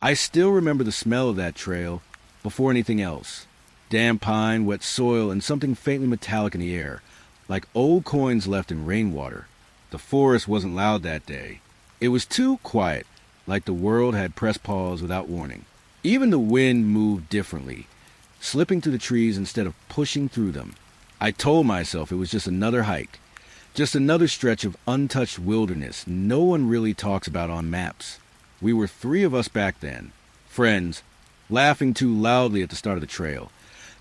I still remember the smell of that trail before anything else. Damp pine, wet soil, and something faintly metallic in the air, like old coins left in rainwater. The forest wasn't loud that day. It was too quiet, like the world had pressed pause without warning. Even the wind moved differently, slipping through the trees instead of pushing through them. I told myself it was just another hike, just another stretch of untouched wilderness no one really talks about on maps. We were 3 of us back then, friends, laughing too loudly at the start of the trail,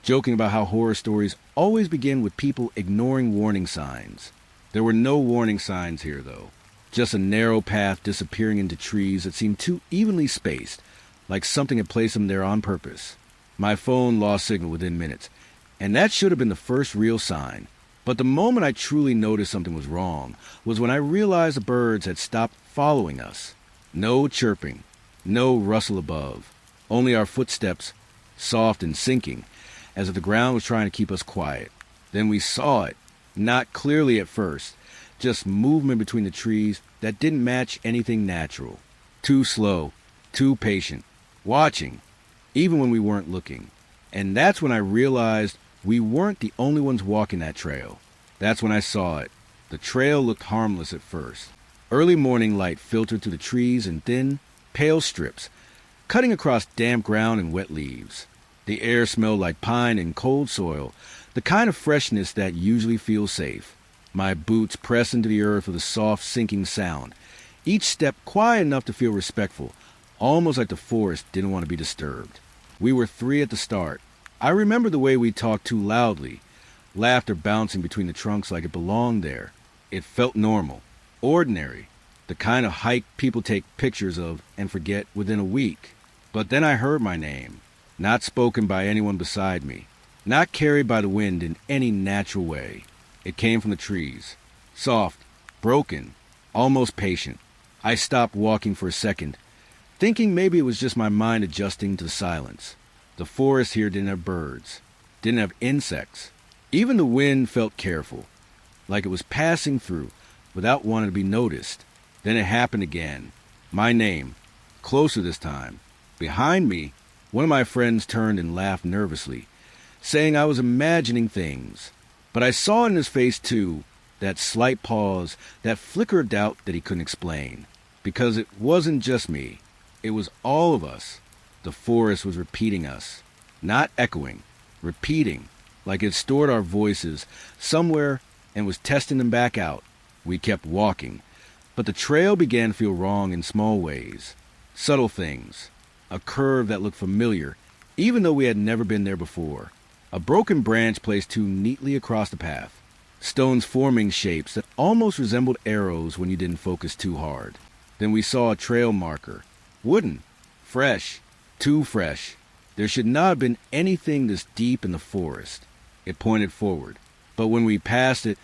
joking about how horror stories always begin with people ignoring warning signs. There were no warning signs here, though. Just a narrow path disappearing into trees that seemed too evenly spaced, like something had placed them there on purpose. My phone lost signal within minutes, and that should have been the first real sign. But the moment I truly noticed something was wrong was when I realized the birds had stopped following us. No chirping, no rustle above, only our footsteps, soft and sinking, as if the ground was trying to keep us quiet. Then we saw it, not clearly at first, just movement between the trees that didn't match anything natural. Too slow, too patient, watching, even when we weren't looking. And that's when I realized we weren't the only ones walking that trail. That's when I saw it. The trail looked harmless at first. Early morning light filtered through the trees in thin, pale strips, cutting across damp ground and wet leaves. The air smelled like pine and cold soil, the kind of freshness that usually feels safe. My boots pressed into the earth with a soft, sinking sound, each step quiet enough to feel respectful, almost like the forest didn't want to be disturbed. We were 3 at the start. I remember the way we talked too loudly, laughter bouncing between the trunks like it belonged there. It felt normal, ordinary, the kind of hike people take pictures of and forget within a week. But then I heard my name, not spoken by anyone beside me, not carried by the wind in any natural way. It came from the trees, soft, broken, almost patient. I stopped walking for a second, thinking maybe it was just my mind adjusting to the silence. The forest here didn't have birds, didn't have insects. Even the wind felt careful, like it was passing through without wanting to be noticed. Then it happened again. My name, closer this time. Behind me, one of my friends turned and laughed nervously, saying I was imagining things. But I saw in his face, too, that slight pause, that flicker of doubt that he couldn't explain. Because it wasn't just me. It was all of us. The forest was repeating us. Not echoing. Repeating. Like it stored our voices somewhere and was testing them back out. We kept walking. But the trail began to feel wrong in small ways. Subtle things. A curve that looked familiar, even though we had never been there before. A broken branch placed too neatly across the path. Stones forming shapes that almost resembled arrows when you didn't focus too hard. Then we saw a trail marker. Wooden. Fresh. Too fresh. There should not have been anything this deep in the forest. It pointed forward. But when we passed it,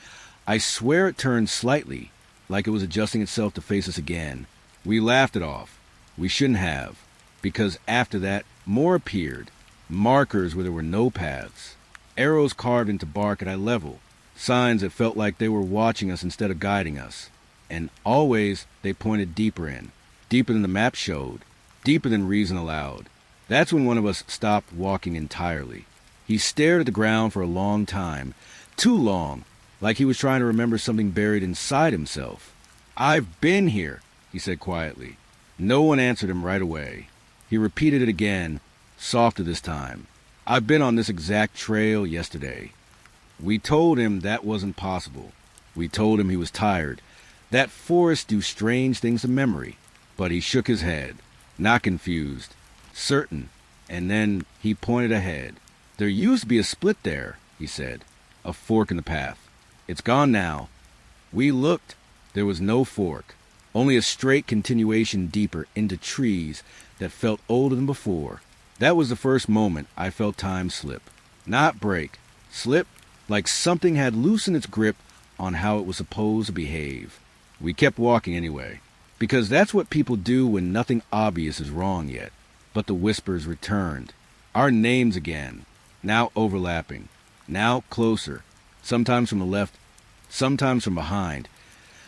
I swear it turned slightly, like it was adjusting itself to face us again. We laughed it off. We shouldn't have. Because after that, more appeared. Markers where there were no paths. Arrows carved into bark at eye level. Signs that felt like they were watching us instead of guiding us. And always they pointed deeper in. Deeper than the map showed. Deeper than reason allowed. That's when one of us stopped walking entirely. He stared at the ground for a long time. Too long. Like he was trying to remember something buried inside himself. "I've been here," he said quietly. No one answered him right away. He repeated it again, softer this time. "I've been on this exact trail yesterday." We told him that wasn't possible. We told him he was tired. That forests do strange things to memory. But he shook his head, not confused, certain. And then he pointed ahead. "There used to be a split there," he said. "A fork in the path. It's gone now." We looked. There was no fork. Only a straight continuation deeper into trees that felt older than before. That was the first moment I felt time slip. Not break. Slip like something had loosened its grip on how it was supposed to behave. We kept walking anyway, because that's what people do when nothing obvious is wrong yet. But the whispers returned. Our names again. Now overlapping. Now closer. Sometimes from the left, sometimes from behind.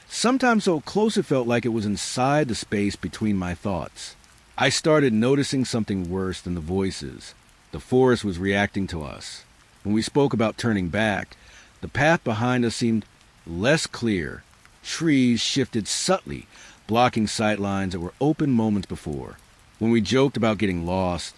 Sometimes so close it felt like it was inside the space between my thoughts. I started noticing something worse than the voices. The forest was reacting to us. When we spoke about turning back, the path behind us seemed less clear. Trees shifted subtly, blocking sightlines that were open moments before. When we joked about getting lost,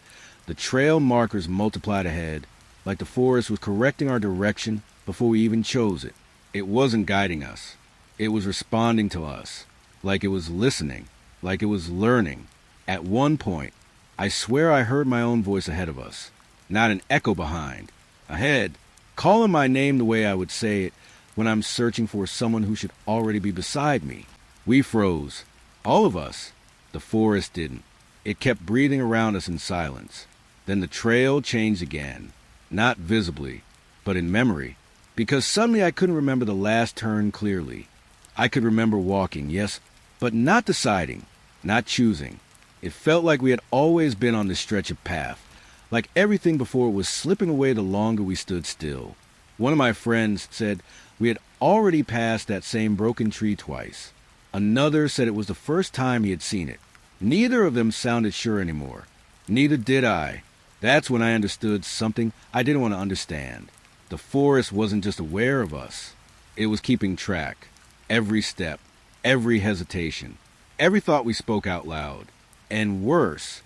the trail markers multiplied ahead, like the forest was correcting our direction before we even chose it. It wasn't guiding us. It was responding to us, like it was listening, like it was learning. At one point, I swear I heard my own voice ahead of us, not an echo behind. Ahead, calling my name the way I would say it when I'm searching for someone who should already be beside me. We froze. All of us. The forest didn't. It kept breathing around us in silence. Then the trail changed again, not visibly, but in memory, because suddenly I couldn't remember the last turn clearly. I could remember walking, yes, but not deciding, not choosing. It felt like we had always been on this stretch of path, like everything before was slipping away the longer we stood still. One of my friends said we had already passed that same broken tree twice. Another said it was the first time he had seen it. Neither of them sounded sure anymore. Neither did I. That's when I understood something I didn't want to understand. The forest wasn't just aware of us. It was keeping track. Every step, every hesitation, every thought we spoke out loud. And worse,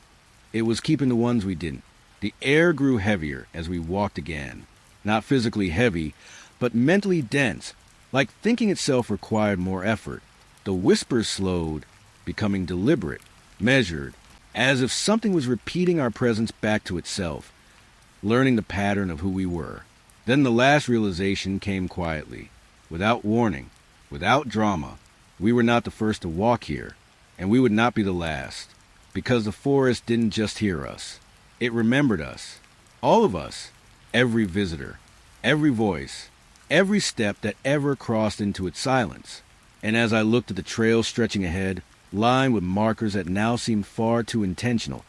it was keeping the ones we didn't. The air grew heavier as we walked again. Not physically heavy, but mentally dense, like thinking itself required more effort. The whispers slowed, becoming deliberate, measured, as if something was repeating our presence back to itself, learning the pattern of who we were. Then the last realization came quietly, without warning, without drama. We were not the first to walk here, and we would not be the last, because the forest didn't just hear us. It remembered us, all of us, every visitor, every voice, every step that ever crossed into its silence. And as I looked at the trail stretching ahead, lined with markers that now seemed far too intentional,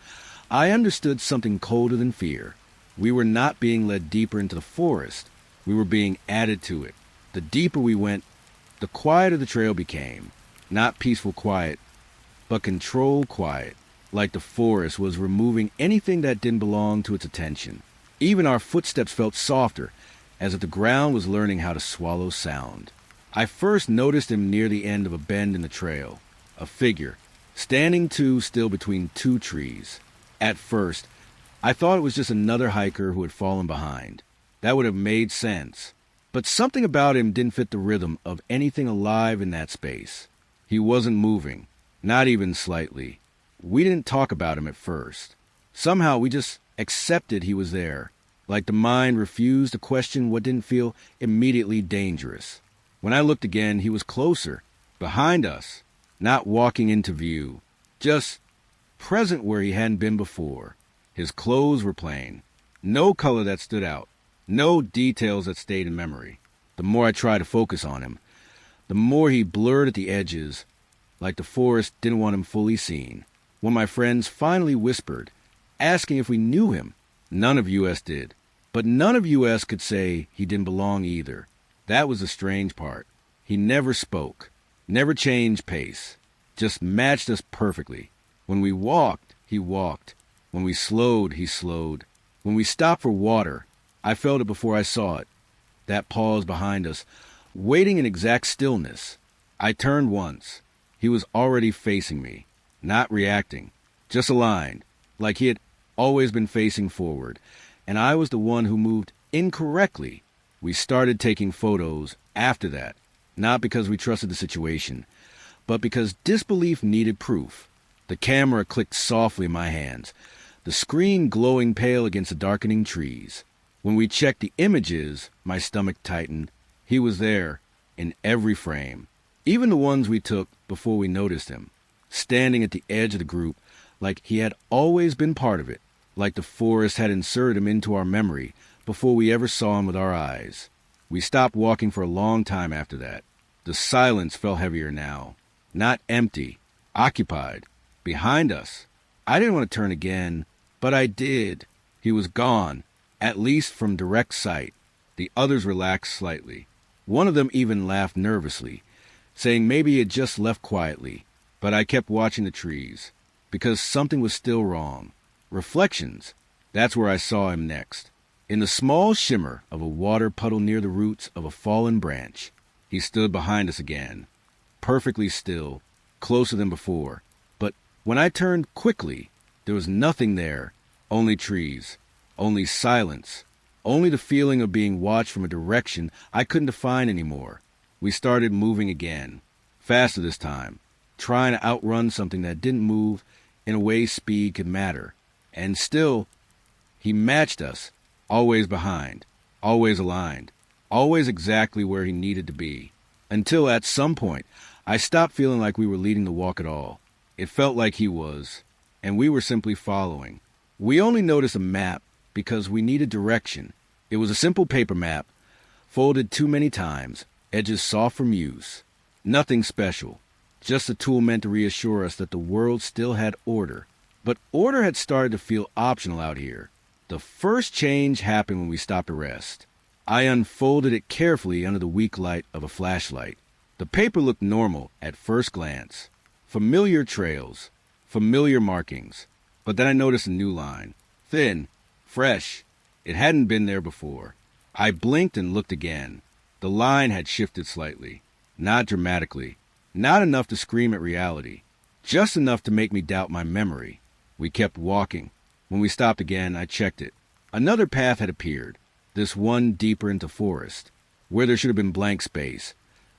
I understood something colder than fear. We were not being led deeper into the forest. We were being added to it. The deeper we went, the quieter the trail became. Not peaceful quiet, but controlled quiet, like the forest was removing anything that didn't belong to its attention. Even our footsteps felt softer, as if the ground was learning how to swallow sound. I first noticed him near the end of a bend in the trail, a figure, standing too still between two trees. At first, I thought it was just another hiker who had fallen behind. That would have made sense. But something about him didn't fit the rhythm of anything alive in that space. He wasn't moving, not even slightly. We didn't talk about him at first. Somehow we just accepted he was there, like the mind refused to question what didn't feel immediately dangerous. When I looked again, he was closer, behind us, not walking into view, just present where he hadn't been before. His clothes were plain, no color that stood out, no details that stayed in memory. The more I tried to focus on him, the more he blurred at the edges, like the forest didn't want him fully seen. One of my friends finally whispered, asking if we knew him. None of US did, but none of US could say he didn't belong either. That was the strange part. He never spoke, never changed pace, just matched us perfectly. When we walked, he walked. When we slowed, he slowed. When we stopped for water, I felt it before I saw it. That pause behind us, waiting in exact stillness. I turned once. He was already facing me, not reacting, just aligned, like he had always been facing forward, and I was the one who moved incorrectly. We started taking photos after that, not because we trusted the situation, but because disbelief needed proof. The camera clicked softly in my hands, the screen glowing pale against the darkening trees. When we checked the images, my stomach tightened. He was there, in every frame, even the ones we took before we noticed him, standing at the edge of the group like he had always been part of it, like the forest had inserted him into our memory before we ever saw him with our eyes. We stopped walking for a long time after that. The silence felt heavier now, not empty, occupied, behind us. I didn't want to turn again, but I did. He was gone, at least from direct sight. The others relaxed slightly. One of them even laughed nervously, saying maybe he had just left quietly. But I kept watching the trees. because something was still wrong. Reflections. That's where I saw him next. In the small shimmer of a water puddle near the roots of a fallen branch, he stood behind us again, perfectly still, closer than before. But when I turned quickly, there was nothing there, only trees, only silence, only the feeling of being watched from a direction I couldn't define anymore. We started moving again, faster this time, trying to outrun something that didn't move in a way speed could matter. And still, he matched us, always behind, always aligned, always exactly where he needed to be. Until at some point, I stopped feeling like we were leading the walk at all. It felt like he was, and we were simply following. We only noticed a map because we needed direction. It was a simple paper map, folded too many times, edges soft from use. Nothing special, just a tool meant to reassure us that the world still had order. But order had started to feel optional out here. The first change happened when we stopped to rest. I unfolded it carefully under the weak light of a flashlight. The paper looked normal at first glance. Familiar trails, familiar markings. But then I noticed a new line. Thin, fresh. It hadn't been there before. I blinked and looked again. The line had shifted slightly. Not dramatically. Not enough to scream at reality. Just enough to make me doubt my memory. We kept walking. When we stopped again, I checked it. Another path had appeared. This one deeper into forest. Where there should have been blank space,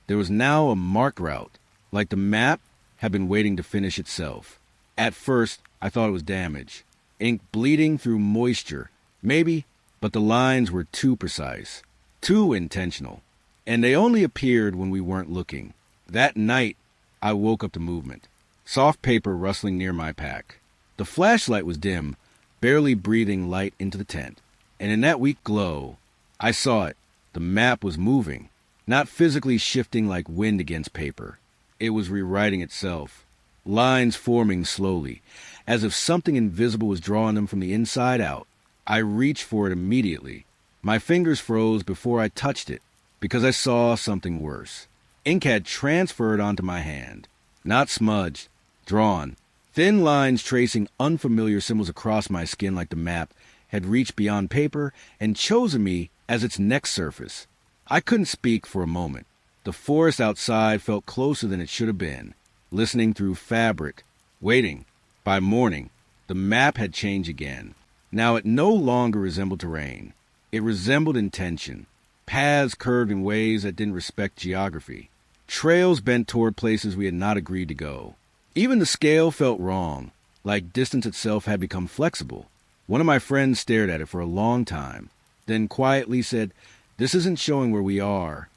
there was now a marked route, like the map had been waiting to finish itself. At first, I thought it was damage. Ink bleeding through moisture. Maybe, but the lines were too precise. Too intentional. And they only appeared when we weren't looking. That night, I woke up to movement. Soft paper rustling near my pack. The flashlight was dim, barely breathing light into the tent. And in that weak glow, I saw it. The map was moving, not physically shifting like wind against paper. It was rewriting itself. Lines forming slowly, as if something invisible was drawing them from the inside out. I reached for it immediately. My fingers froze before I touched it, because I saw something worse. Ink had transferred onto my hand. Not smudged, drawn. Thin lines tracing unfamiliar symbols across my skin like the map had reached beyond paper and chosen me as its next surface. I couldn't speak for a moment. The forest outside felt closer than it should have been, listening through fabric, waiting. By morning, the map had changed again. Now it no longer resembled terrain. It resembled intention. Paths curved in ways that didn't respect geography. Trails bent toward places we had not agreed to go. Even the scale felt wrong, like distance itself had become flexible. One of my friends stared at it for a long time, then quietly said, "This isn't showing where we are."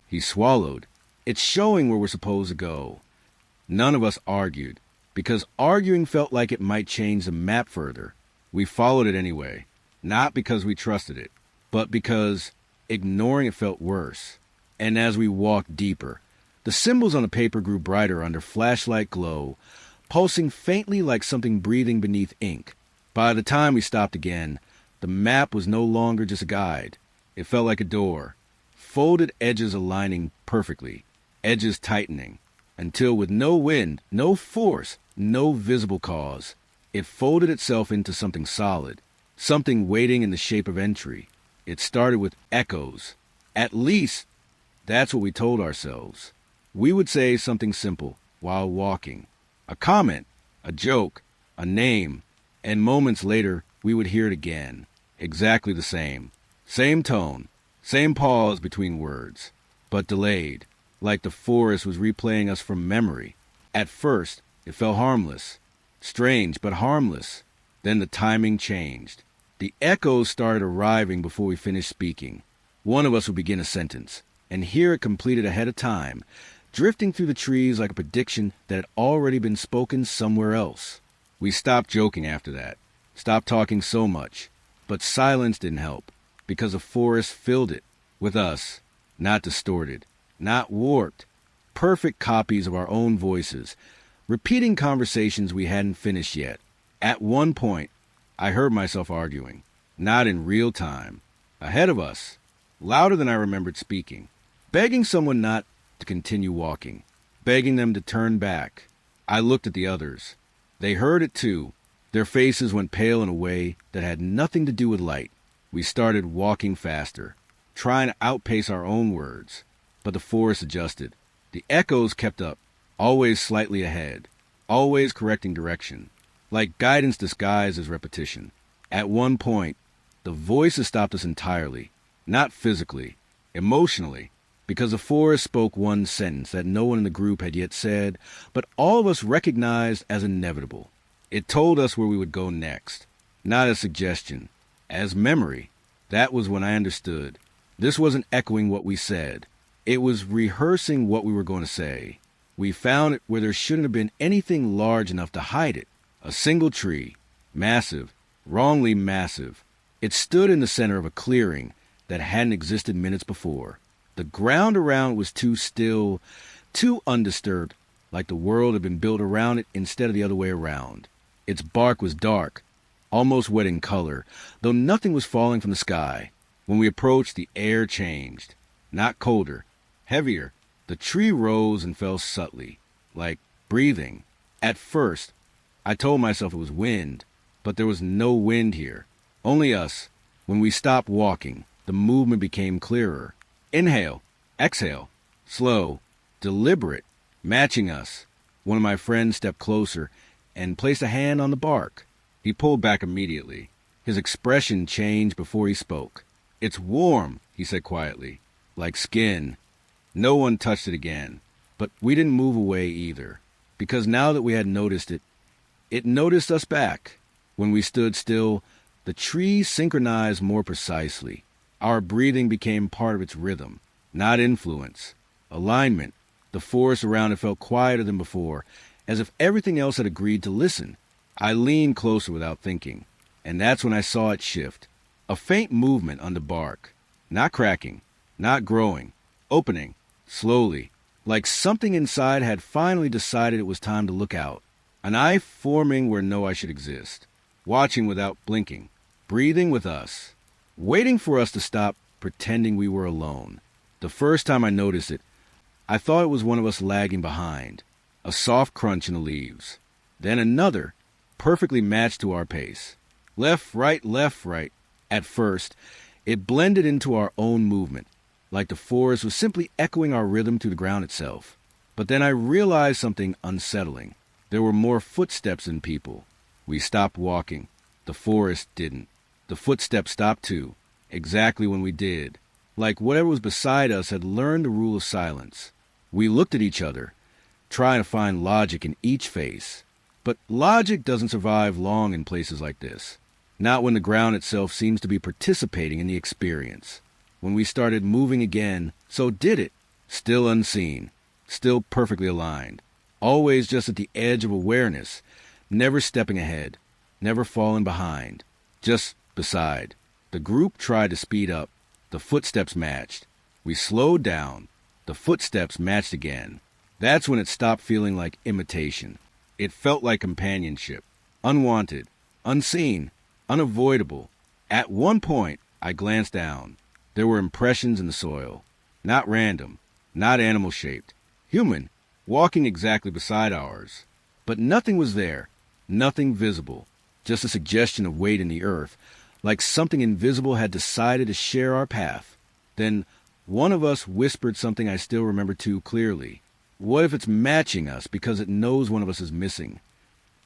He swallowed. "It's showing where we're supposed to go." None of us argued, because arguing felt like it might change the map further. We followed it anyway, not because we trusted it, but because ignoring it felt worse. And as we walked deeper, the symbols on the paper grew brighter under flashlight glow, pulsing faintly like something breathing beneath ink. By the time we stopped again, the map was no longer just a guide. It felt like a door, folded edges aligning perfectly, edges tightening, until with no wind, no force, no visible cause, it folded itself into something solid, something waiting in the shape of entry. It started with echoes. At least, that's what we told ourselves. We would say something simple while walking. A comment, a joke, a name, and moments later we would hear it again. Exactly the same. Same tone, same pause between words, but delayed, like the forest was replaying us from memory. At first, it felt harmless. Strange, but harmless. Then the timing changed. The echoes started arriving before we finished speaking. One of us would begin a sentence, and hear it completed ahead of time, drifting through the trees like a prediction that had already been spoken somewhere else. We stopped joking after that, stopped talking so much, but silence didn't help, because the forest filled it with us, not distorted, not warped, perfect copies of our own voices, repeating conversations we hadn't finished yet. At one point, I heard myself arguing, not in real time, ahead of us, louder than I remembered speaking, begging someone not to continue walking, begging them to turn back. I looked at the others. They heard it too. Their faces went pale in a way that had nothing to do with light. We started walking faster, trying to outpace our own words. But the forest adjusted. The echoes kept up, always slightly ahead, always correcting direction, like guidance disguised as repetition. At one point, the voices stopped us entirely, not physically, emotionally, because the forest spoke one sentence that no one in the group had yet said, but all of us recognized as inevitable. It told us where we would go next, not as suggestion, as memory. That was when I understood. This wasn't echoing what we said. It was rehearsing what we were going to say. We found it where there shouldn't have been anything large enough to hide it. A single tree, massive, wrongly massive. It stood in the center of a clearing that hadn't existed minutes before. The ground around was too still, too undisturbed, like the world had been built around it instead of the other way around. Its bark was dark, almost wet in color, though nothing was falling from the sky. When we approached, the air changed. Not colder, heavier. The tree rose and fell subtly, like breathing. At first, I told myself it was wind, but there was no wind here. Only us. When we stopped walking, the movement became clearer. Inhale, exhale, slow, deliberate, matching us. One of my friends stepped closer and placed a hand on the bark. He pulled back immediately. His expression changed before he spoke. "It's warm," he said quietly, "like skin." No one touched it again, but we didn't move away either, because now that we had noticed it, it noticed us back. When we stood still, the tree synchronized more precisely. Our breathing became part of its rhythm, not influence. Alignment. The forest around it felt quieter than before, as if everything else had agreed to listen. I leaned closer without thinking, and that's when I saw it shift. A faint movement on the bark. Not cracking, not growing, opening, slowly, like something inside had finally decided it was time to look out. An eye forming where no eye should exist. Watching without blinking. Breathing with us. Waiting for us to stop pretending we were alone. The first time I noticed it, I thought it was one of us lagging behind. A soft crunch in the leaves. Then another, perfectly matched to our pace. Left, right. At first, it blended into our own movement, like the forest was simply echoing our rhythm to the ground itself. But then I realized something unsettling. There were more footsteps than people. We stopped walking. The forest didn't. The footsteps stopped too, exactly when we did. Like whatever was beside us had learned the rule of silence. We looked at each other, trying to find logic in each face. But logic doesn't survive long in places like this. Not when the ground itself seems to be participating in the experience. When we started moving again, so did it. Still unseen, still perfectly aligned. Always just at the edge of awareness, never stepping ahead, never falling behind, just beside. The group tried to speed up. The footsteps matched. We slowed down. The footsteps matched again. That's when it stopped feeling like imitation. It felt like companionship. Unwanted, unseen, unavoidable. At one point, I glanced down. There were impressions in the soil. Not random, not animal-shaped. Human, walking exactly beside ours. But nothing was there. Nothing visible. Just a suggestion of weight in the earth, like something invisible had decided to share our path. Then one of us whispered something I still remember too clearly. What if it's matching us because it knows one of us is missing?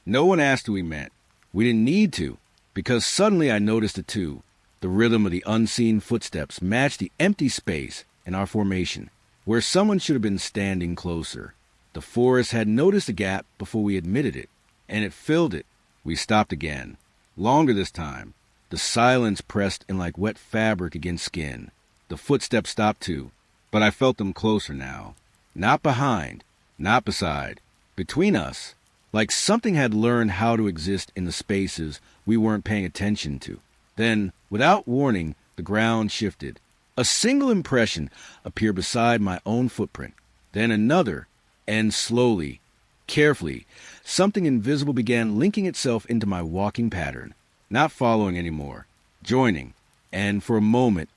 No one asked who we meant. We didn't need to, because suddenly I noticed it too. The rhythm of the unseen footsteps matched the empty space in our formation, where someone should have been standing closer. The forest had noticed a gap before we admitted it, and it filled it. We stopped again. Longer this time. The silence pressed in like wet fabric against skin. The footsteps stopped too, but I felt them closer now. Not behind, not beside, between us, like something had learned how to exist in the spaces we weren't paying attention to. Then, without warning, the ground shifted. A single impression appeared beside my own footprint. Then another, and slowly, carefully, something invisible began linking itself into my walking pattern, not following anymore, joining, and for a moment,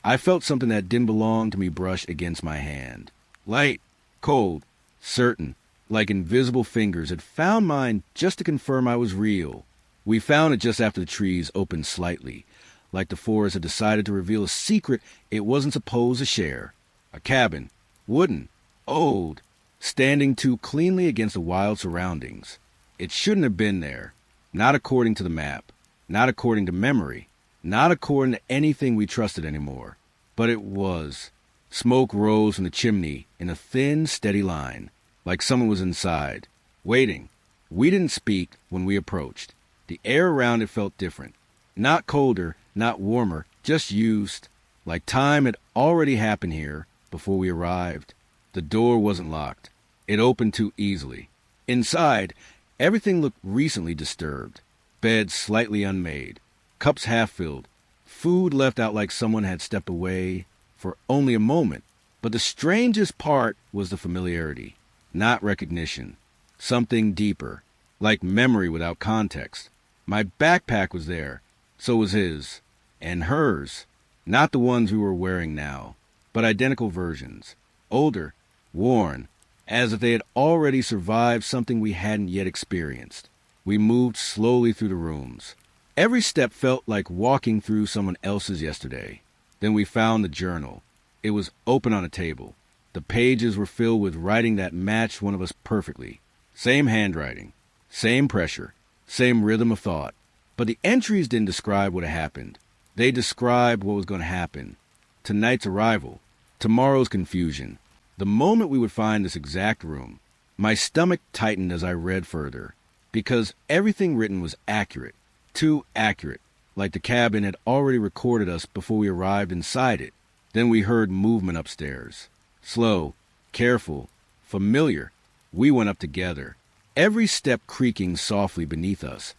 I felt something that didn't belong to me brush against my hand. Light, cold, certain, like invisible fingers had found mine just to confirm I was real. We found it just after the trees opened slightly, like the forest had decided to reveal a secret it wasn't supposed to share. A cabin, wooden, old, standing too cleanly against the wild surroundings. It shouldn't have been there, not according to the map, not according to memory, not according to anything we trusted anymore. But it was. Smoke rose from the chimney in a thin, steady line, like someone was inside, waiting. We didn't speak when we approached. The air around it felt different. Not colder, not warmer, just used, like time had already happened here before we arrived. The door wasn't locked. It opened too easily. Inside, everything looked recently disturbed. Beds slightly unmade, cups half-filled, food left out like someone had stepped away for only a moment. But the strangest part was the familiarity, not recognition. Something deeper, like memory without context. My backpack was there, so was his, and hers. Not the ones we were wearing now, but identical versions. Older, worn, as if they had already survived something we hadn't yet experienced. We moved slowly through the rooms. Every step felt like walking through someone else's yesterday. Then we found the journal. It was open on a table. The pages were filled with writing that matched one of us perfectly. Same handwriting, same pressure, same rhythm of thought. But the entries didn't describe what had happened. They described what was going to happen. Tonight's arrival, tomorrow's confusion, the moment we would find this exact room. My stomach tightened as I read further, because everything written was accurate, too accurate, like the cabin had already recorded us before we arrived inside it. Then we heard movement upstairs. Slow, careful, familiar. We went up together, every step creaking softly beneath us,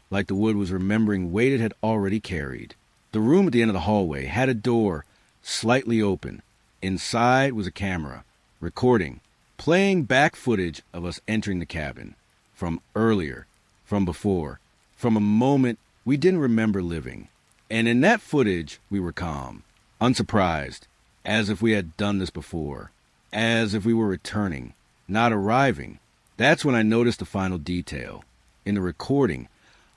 like the wood was remembering weight it had already carried. The room at the end of the hallway had a door slightly open. Inside was a camera, recording, playing back footage of us entering the cabin. From earlier, from before, from a moment we didn't remember living. And in that footage, we were calm, unsurprised, as if we had done this before, as if we were returning, not arriving. That's when I noticed the final detail. In the recording,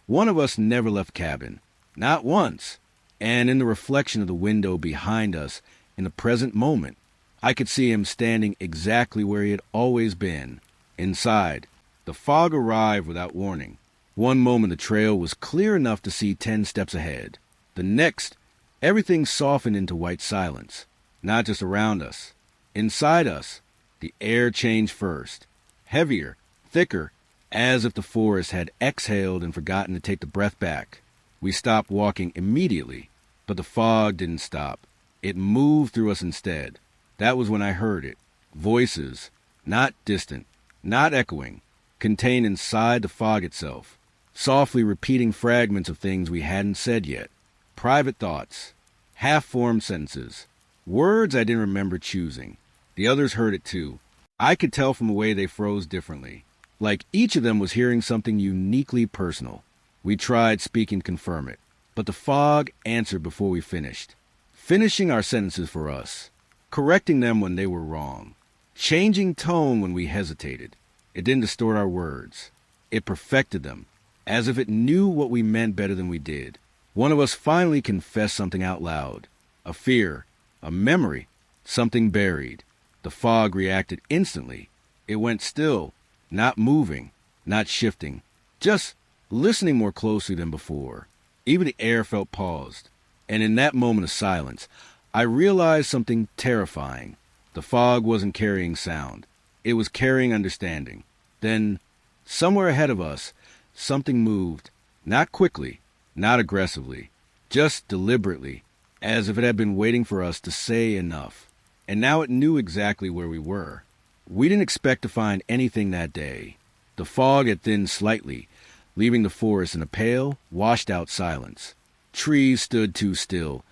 one of us never left cabin, not once. And in the reflection of the window behind us, in the present moment, I could see him standing exactly where he had always been, inside. The fog arrived without warning. One moment the trail was clear enough to see 10 steps ahead. The next, everything softened into white silence, not just around us. Inside us, the air changed first, heavier, thicker, as if the forest had exhaled and forgotten to take the breath back. We stopped walking immediately, but the fog didn't stop. It moved through us instead. That was when I heard it. Voices, not distant, not echoing, contained inside the fog itself, softly repeating fragments of things we hadn't said yet. Private thoughts, half-formed sentences, words I didn't remember choosing. The others heard it too. I could tell from the way they froze differently, like each of them was hearing something uniquely personal. We tried speaking to confirm it, but the fog answered before we finished, finishing our sentences for us, correcting them when they were wrong, changing tone when we hesitated. It didn't distort our words. It perfected them, as if it knew what we meant better than we did. One of us finally confessed something out loud, a fear, a memory, something buried. The fog reacted instantly. It went still, not moving, not shifting, just listening more closely than before. Even the air felt paused. And in that moment of silence, I realized something terrifying. The fog wasn't carrying sound. It was carrying understanding. Then, somewhere ahead of us, something moved. Not quickly, not aggressively, just deliberately, as if it had been waiting for us to say enough. And now it knew exactly where we were. We didn't expect to find anything that day. The fog had thinned slightly, leaving the forest in a pale, washed-out silence. Trees stood too still.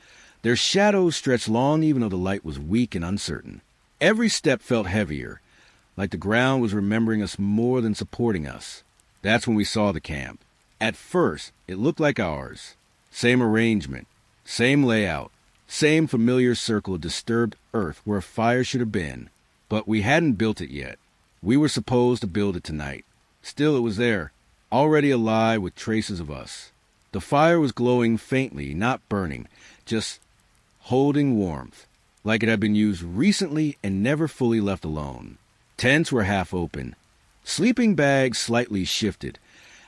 Their shadows stretched long even though the light was weak and uncertain. Every step felt heavier, like the ground was remembering us more than supporting us. That's when we saw the camp. At first, it looked like ours. Same arrangement, same layout, same familiar circle of disturbed earth where a fire should have been. But we hadn't built it yet. We were supposed to build it tonight. Still, it was there, already alive with traces of us. The fire was glowing faintly, not burning, just holding warmth, like it had been used recently and never fully left alone. Tents were half open. Sleeping bags slightly shifted,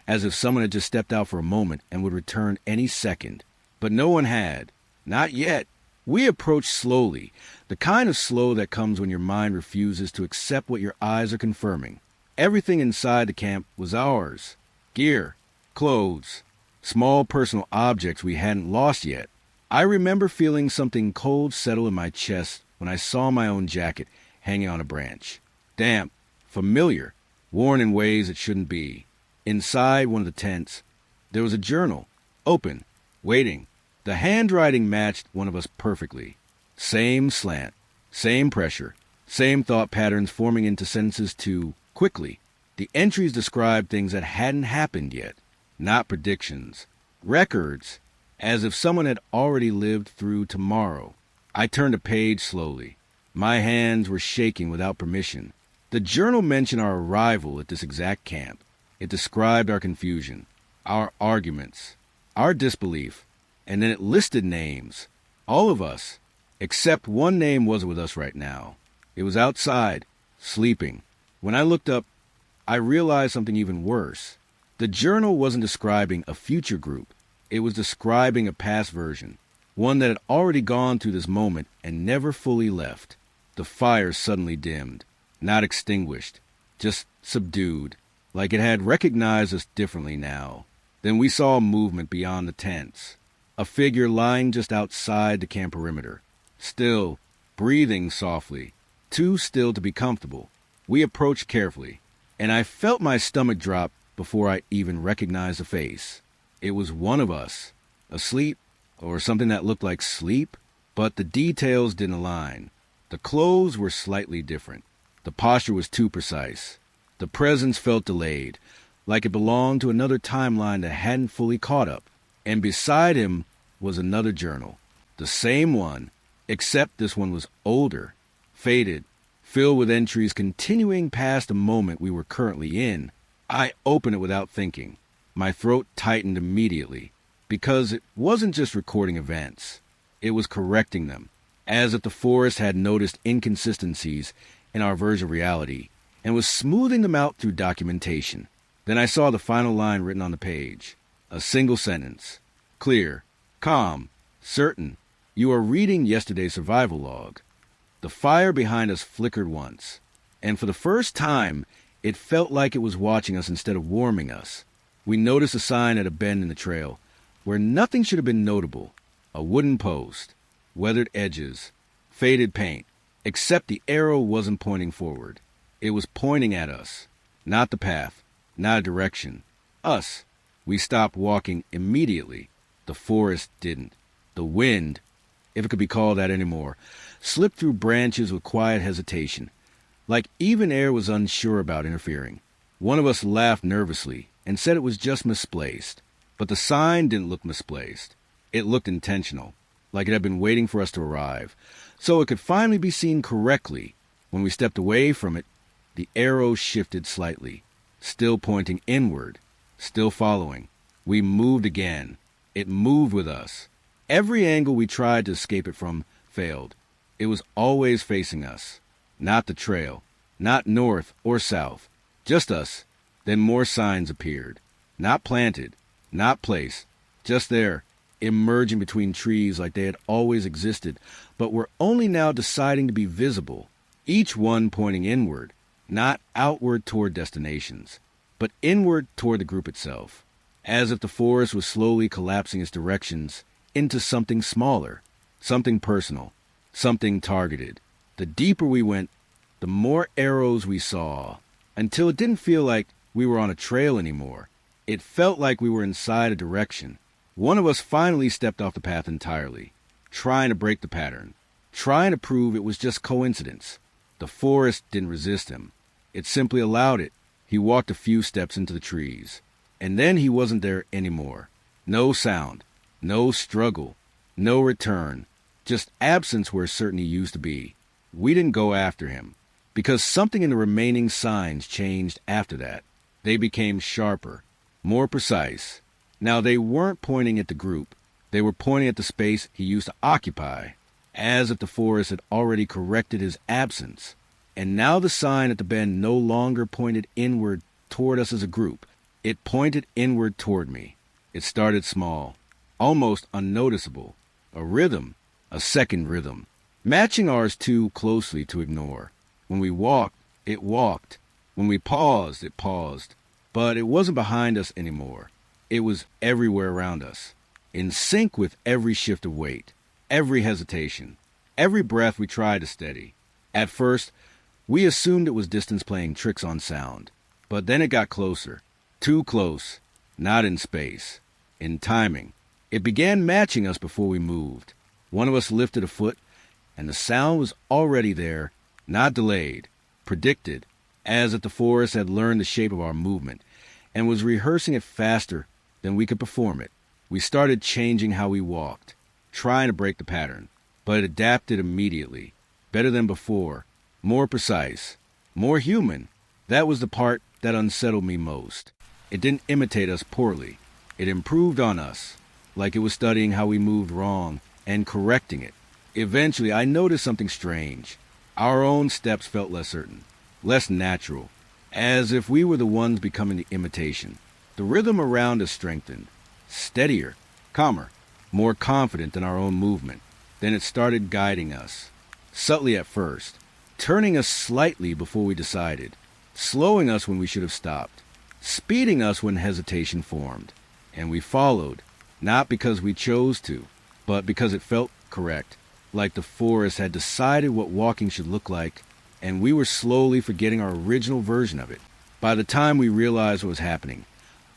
as if someone had just stepped out for a moment and would return any second. But no one had. Not yet. We approached slowly, the kind of slow that comes when your mind refuses to accept what your eyes are confirming. Everything inside the camp was ours. Gear, clothes, small personal objects we hadn't lost yet. I remember feeling something cold settle in my chest when I saw my own jacket hanging on a branch. Damp, familiar, worn in ways it shouldn't be. Inside one of the tents, there was a journal, open, waiting. The handwriting matched one of us perfectly. Same slant, same pressure, same thought patterns forming into sentences too quickly. The entries described things that hadn't happened yet, not predictions. Records, as if someone had already lived through tomorrow. I turned a page slowly. My hands were shaking without permission. The journal mentioned our arrival at this exact camp. It described our confusion, our arguments, our disbelief, and then it listed names. All of us, except one name wasn't with us right now. It was outside, sleeping. When I looked up, I realized something even worse. The journal wasn't describing a future group. It was describing a past version, one that had already gone through this moment and never fully left. The fire suddenly dimmed, not extinguished, just subdued, like it had recognized us differently now. Then we saw movement beyond the tents. A figure lying just outside the camp perimeter, still, breathing softly, too still to be comfortable. We approached carefully, and I felt my stomach drop before I even recognized the face. It was one of us, asleep, or something that looked like sleep, but the details didn't align. The clothes were slightly different. The posture was too precise. The presence felt delayed, like it belonged to another timeline that hadn't fully caught up. And beside him was another journal, the same one, except this one was older, faded, filled with entries continuing past the moment we were currently in. I opened it without thinking. My throat tightened immediately, because it wasn't just recording events. It was correcting them, as if the forest had noticed inconsistencies in our version of reality and was smoothing them out through documentation. Then I saw the final line written on the page. A single sentence. Clear, calm, certain. You are reading yesterday's survival log. The fire behind us flickered once, and for the first time, it felt like it was watching us instead of warming us. We noticed a sign at a bend in the trail, where nothing should have been notable. A wooden post, weathered edges, faded paint, except the arrow wasn't pointing forward. It was pointing at us. Not the path, not a direction. Us. We stopped walking immediately. The forest didn't. The wind, if it could be called that anymore, slipped through branches with quiet hesitation, like even air was unsure about interfering. One of us laughed nervously and said it was just misplaced. But the sign didn't look misplaced. It looked intentional, like it had been waiting for us to arrive, so it could finally be seen correctly. When we stepped away from it, the arrow shifted slightly, still pointing inward, still following. We moved again. It moved with us. Every angle we tried to escape it from failed. It was always facing us. Not the trail, not north or south, just us. Then more signs appeared. Not planted, not placed, just there, emerging between trees like they had always existed, but were only now deciding to be visible. Each one pointing inward, not outward toward destinations, but inward toward the group itself, as if the forest was slowly collapsing its directions into something smaller, something personal, something targeted. The deeper we went, the more arrows we saw, until it didn't feel like we were on a trail anymore. It felt like we were inside a direction. One of us finally stepped off the path entirely, trying to break the pattern, trying to prove it was just coincidence. The forest didn't resist him. It simply allowed it. He walked a few steps into the trees, and then he wasn't there anymore. No sound, no struggle, no return, just absence where certainty used to be. We didn't go after him. because something in the remaining signs changed after that. They became sharper, more precise. Now they weren't pointing at the group. They were pointing at the space he used to occupy, as if the forest had already corrected his absence. And now the sign at the bend no longer pointed inward toward us as a group. It pointed inward toward me. It started small, almost unnoticeable. A rhythm, a second rhythm, matching ours too closely to ignore. When we walked, it walked. When we paused, it paused. But it wasn't behind us anymore. It was everywhere around us, in sync with every shift of weight, every hesitation, every breath we tried to steady. At first, we assumed it was distance playing tricks on sound. But then it got closer. Too close. Not in space. In timing. It began matching us before we moved. One of us lifted a foot, and the sound was already there, not delayed, predicted, as if the forest had learned the shape of our movement, and was rehearsing it faster than we could perform it. We started changing how we walked, trying to break the pattern, but it adapted immediately, better than before, more precise, more human. That was the part that unsettled me most. It didn't imitate us poorly. It improved on us, like it was studying how we moved wrong and correcting it. Eventually, I noticed something strange. Our own steps felt less certain, less natural, as if we were the ones becoming the imitation. The rhythm around us strengthened, steadier, calmer, more confident in our own movement. Then it started guiding us, subtly at first, turning us slightly before we decided, slowing us when we should have stopped, speeding us when hesitation formed. And we followed, not because we chose to, but because it felt correct, like the forest had decided what walking should look like, and we were slowly forgetting our original version of it. By the time we realized what was happening,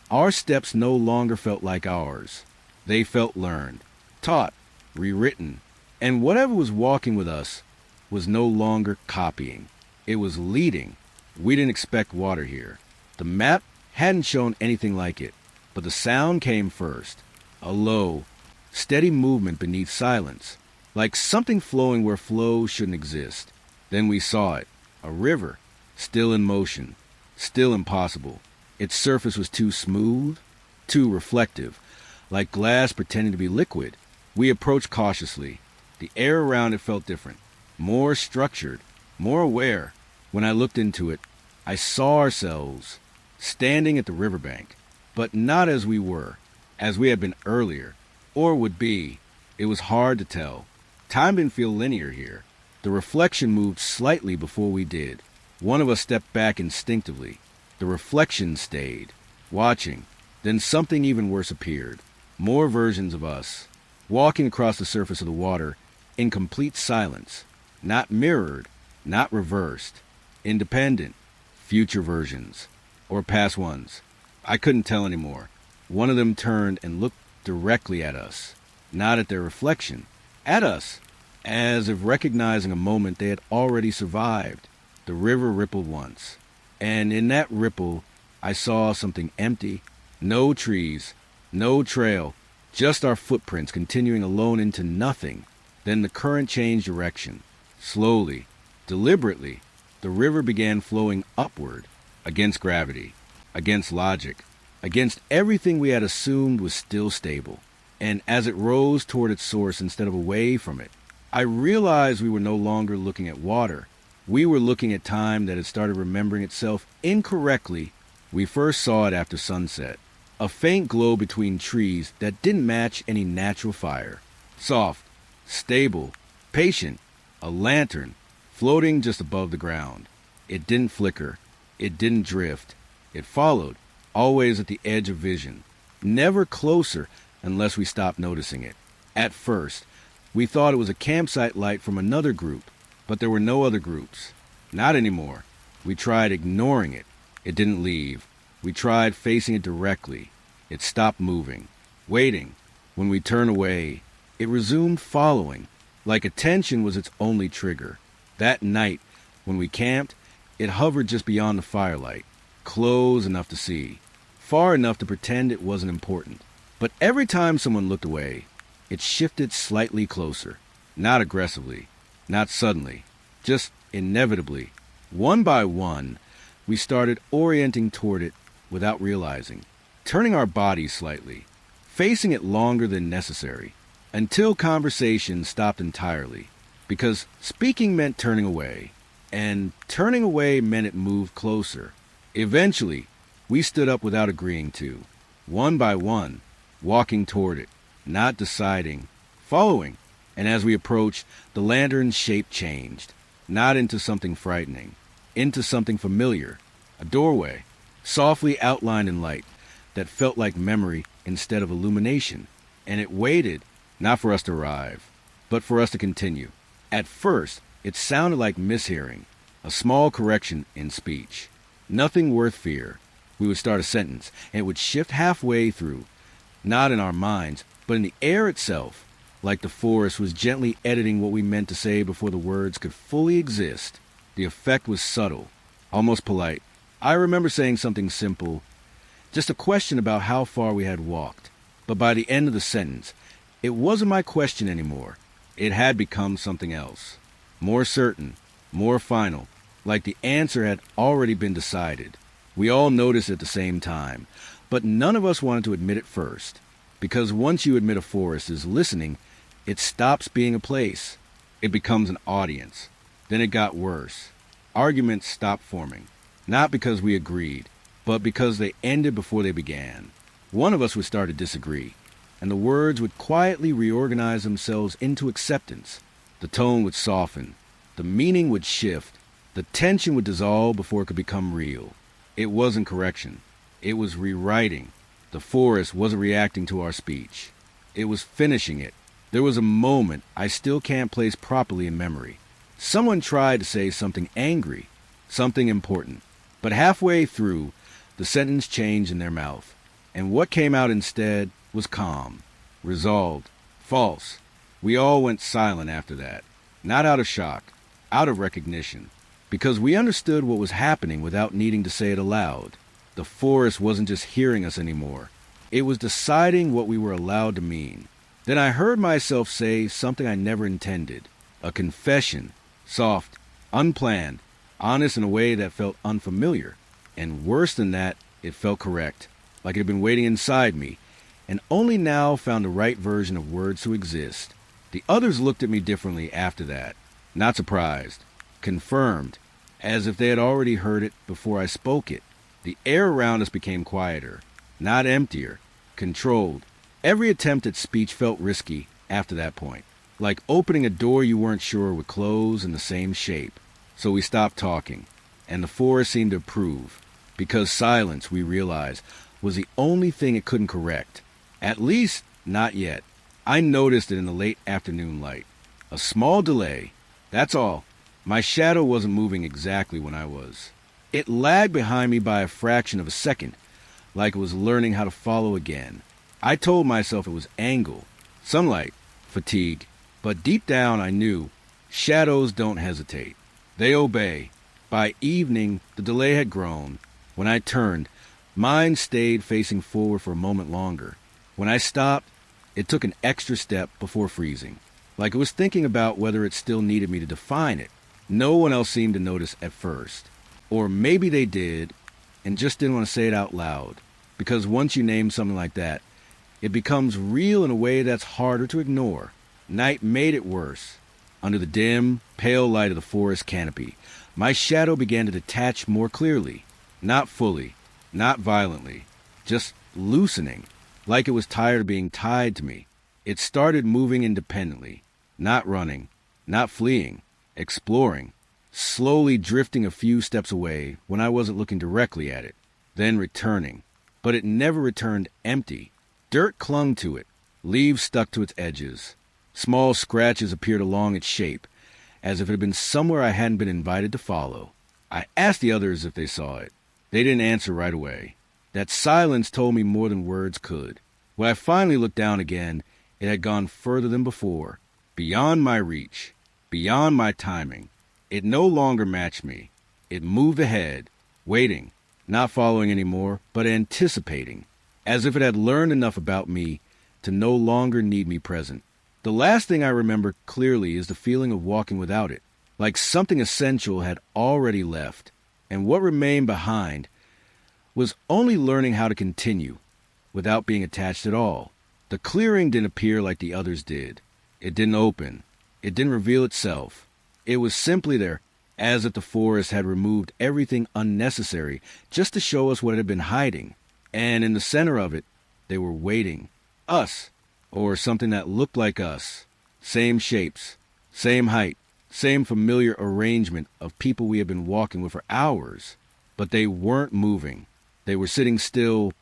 our steps no longer felt like ours. They felt learned, taught, rewritten, and whatever was walking with us was no longer copying. It was leading. We didn't expect water here. The map hadn't shown anything like it, but the sound came first. A low, steady movement beneath silence, like something flowing where flow shouldn't exist. Then we saw it, a river, still in motion, still impossible. Its surface was too smooth, too reflective, like glass pretending to be liquid. We approached cautiously. The air around it felt different, more structured, more aware. When I looked into it, I saw ourselves standing at the riverbank, but not as we were, as we had been earlier, or would be. It was hard to tell. Time didn't feel linear here. The reflection moved slightly before we did. One of us stepped back instinctively. The reflection stayed, watching. Then something even worse appeared. More versions of us, walking across the surface of the water in complete silence, not mirrored, not reversed, independent, future versions, or past ones. I couldn't tell anymore. One of them turned and looked directly at us, not at their reflection, at us, as if recognizing a moment they had already survived. The river rippled once, and in that ripple I saw something empty. No trees, no trail, just our footprints continuing alone into nothing. Then the current changed direction. Slowly, deliberately, the river began flowing upward, against gravity, against logic, against everything we had assumed was still stable. And as it rose toward its source instead of away from it, I realized we were no longer looking at water. We were looking at time that had started remembering itself incorrectly. We first saw it after sunset, a faint glow between trees that didn't match any natural fire. Soft, stable, patient, a lantern, floating just above the ground. It didn't flicker. It didn't drift. It followed, always at the edge of vision, never closer unless we stopped noticing it. At first, we thought it was a campsite light from another group, but there were no other groups. Not anymore. We tried ignoring it. It didn't leave. We tried facing it directly. It stopped moving, waiting. When we turned away, it resumed following, like attention was its only trigger. That night, when we camped, it hovered just beyond the firelight, close enough to see, far enough to pretend it wasn't important. But every time someone looked away, it shifted slightly closer, not aggressively, not suddenly, just inevitably, One by one, we started orienting toward it without realizing, turning our bodies slightly, facing it longer than necessary, until conversation stopped entirely, because speaking meant turning away, and turning away meant it moved closer. Eventually, we stood up without agreeing to, one by one, walking toward it, not deciding, following, and as we approached, the lantern's shape changed, not into something frightening, into something familiar, a doorway, softly outlined in light, that felt like memory instead of illumination, and it waited, not for us to arrive, but for us to continue. At first, it sounded like mishearing, a small correction in speech. Nothing worth fear. We would start a sentence, and it would shift halfway through, not in our minds, but in the air itself, like the forest was gently editing what we meant to say before the words could fully exist. The effect was subtle, almost polite. I remember saying something simple, just a question about how far we had walked. But by the end of the sentence, it wasn't my question anymore. It had become something else. More certain, more final, like the answer had already been decided. We all noticed at the same time, but none of us wanted to admit it first. Because once you admit a forest is listening, it stops being a place. It becomes an audience. Then it got worse. Arguments stopped forming. Not because we agreed, but because they ended before they began. One of us would start to disagree, and the words would quietly reorganize themselves into acceptance. The tone would soften. The meaning would shift. The tension would dissolve before it could become real. It wasn't correction. It was rewriting. The forest wasn't reacting to our speech. It was finishing it. There was a moment I still can't place properly in memory. Someone tried to say something angry, something important, but halfway through, the sentence changed in their mouth, and what came out instead was calm, resolved, false. We all went silent after that, not out of shock, out of recognition, because we understood what was happening without needing to say it aloud. The forest wasn't just hearing us anymore. It was deciding what we were allowed to mean. Then I heard myself say something I never intended, a confession, soft, unplanned, honest in a way that felt unfamiliar. And worse than that, it felt correct, like it had been waiting inside me, and only now found the right version of words to exist. The others looked at me differently after that, not surprised, confirmed, as if they had already heard it before I spoke it. The air around us became quieter, not emptier, controlled. Every attempt at speech felt risky after that point, like opening a door you weren't sure would close in the same shape. So we stopped talking, and the forest seemed to approve, because silence, we realized, was the only thing it couldn't correct. At least, not yet. I noticed it in the late afternoon light. A small delay, that's all. My shadow wasn't moving exactly when I was. It lagged behind me by a fraction of a second, like it was learning how to follow again. I told myself it was angle, sunlight, fatigue, but deep down I knew shadows don't hesitate. They obey. By evening, the delay had grown. When I turned, mine stayed facing forward for a moment longer. When I stopped, it took an extra step before freezing, like it was thinking about whether it still needed me to define it. No one else seemed to notice at first. Or maybe they did, and just didn't want to say it out loud. Because once you name something like that, it becomes real in a way that's harder to ignore. Night made it worse. Under the dim, pale light of the forest canopy, my shadow began to detach more clearly. Not fully, not violently, just loosening, like it was tired of being tied to me. It started moving independently, not running, not fleeing, exploring, slowly drifting a few steps away when I wasn't looking directly at it, then returning. But it never returned empty. Dirt clung to it, leaves stuck to its edges. Small scratches appeared along its shape, as if it had been somewhere I hadn't been invited to follow. I asked the others if they saw it. They didn't answer right away. That silence told me more than words could. When I finally looked down again, it had gone further than before, beyond my reach, beyond my timing. It no longer matched me. It moved ahead, waiting, not following anymore, but anticipating, as if it had learned enough about me to no longer need me present. The last thing I remember clearly is the feeling of walking without it, like something essential had already left, and what remained behind was only learning how to continue without being attached at all. The clearing didn't appear like the others did. It didn't open. It didn't reveal itself. It was simply there, as if the forest had removed everything unnecessary just to show us what it had been hiding. And in the center of it, they were waiting. Us, or something that looked like us. Same shapes, same height, same familiar arrangement of people we had been walking with for hours. But they weren't moving. They were sitting still,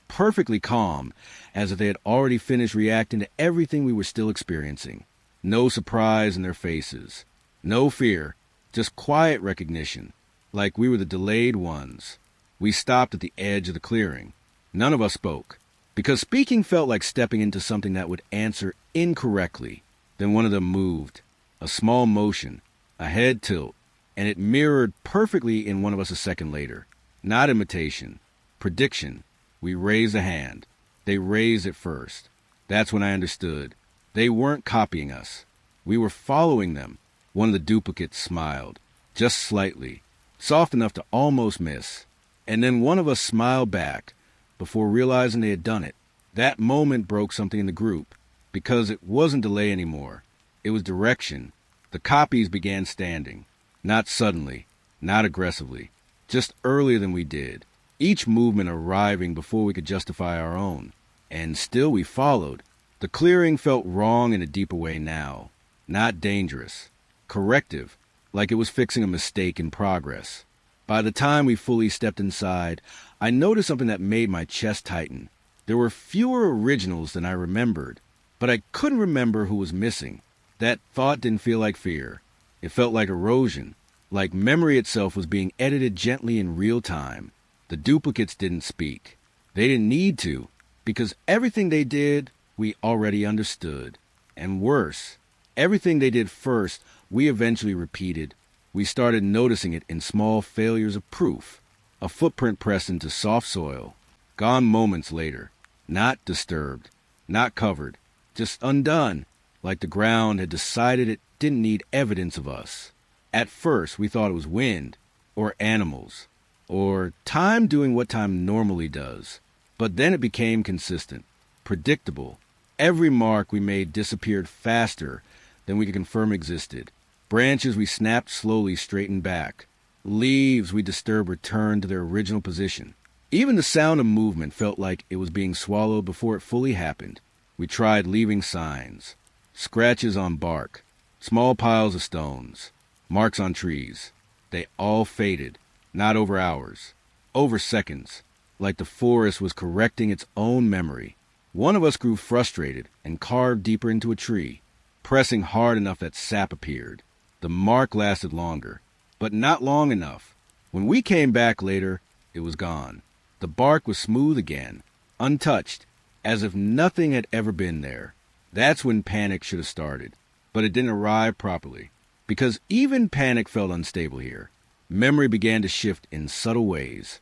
perfectly calm, as if they had already finished reacting to everything we were still experiencing. No surprise in their faces. No fear, just quiet recognition, like we were the delayed ones. We stopped at the edge of the clearing. None of us spoke, because speaking felt like stepping into something that would answer incorrectly. Then one of them moved, a small motion, a head tilt, and it mirrored perfectly in one of us a second later. Not imitation, prediction. We raised a hand. They raised it first. That's when I understood. They weren't copying us. We were following them. One of the duplicates smiled, just slightly, soft enough to almost miss. And then one of us smiled back before realizing they had done it. That moment broke something in the group, because it wasn't delay anymore. It was direction. The copies began standing. Not suddenly, not aggressively, just earlier than we did. Each movement arriving before we could justify our own. And still we followed. The clearing felt wrong in a deeper way now. Not dangerous. Corrective, like it was fixing a mistake in progress. By the time we fully stepped inside, I noticed something that made my chest tighten. There were fewer originals than I remembered, but I couldn't remember who was missing. That thought didn't feel like fear. It felt like erosion, like memory itself was being edited gently in real time. The duplicates didn't speak. They didn't need to, because everything they did, we already understood. And worse, everything they did first, we eventually repeated. We started noticing it in small failures of proof. A footprint pressed into soft soil, gone moments later, not disturbed, not covered, just undone, like the ground had decided it didn't need evidence of us. At first, we thought it was wind, or animals, or time doing what time normally does. But then it became consistent, predictable. Every mark we made disappeared faster than we could confirm existed. Branches we snapped slowly straightened back. Leaves we disturbed returned to their original position. Even the sound of movement felt like it was being swallowed before it fully happened. We tried leaving signs. Scratches on bark. Small piles of stones. Marks on trees. They all faded. Not over hours. Over seconds. Like the forest was correcting its own memory. One of us grew frustrated and carved deeper into a tree, pressing hard enough that sap appeared. The mark lasted longer, but not long enough. When we came back later, it was gone. The bark was smooth again, untouched, as if nothing had ever been there. That's when panic should have started, but it didn't arrive properly, because even panic felt unstable here. Memory began to shift in subtle ways.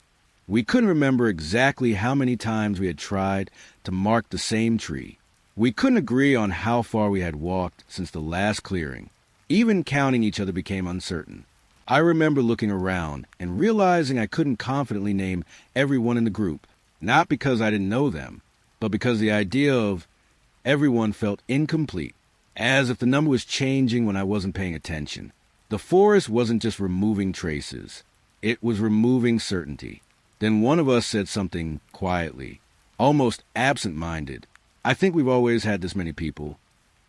We couldn't remember exactly how many times we had tried to mark the same tree. We couldn't agree on how far we had walked since the last clearing. Even counting each other became uncertain. I remember looking around and realizing I couldn't confidently name everyone in the group, not because I didn't know them, but because the idea of everyone felt incomplete, as if the number was changing when I wasn't paying attention. The forest wasn't just removing traces. It was removing certainty. Then one of us said something quietly, almost absent-minded. I think we've always had this many people.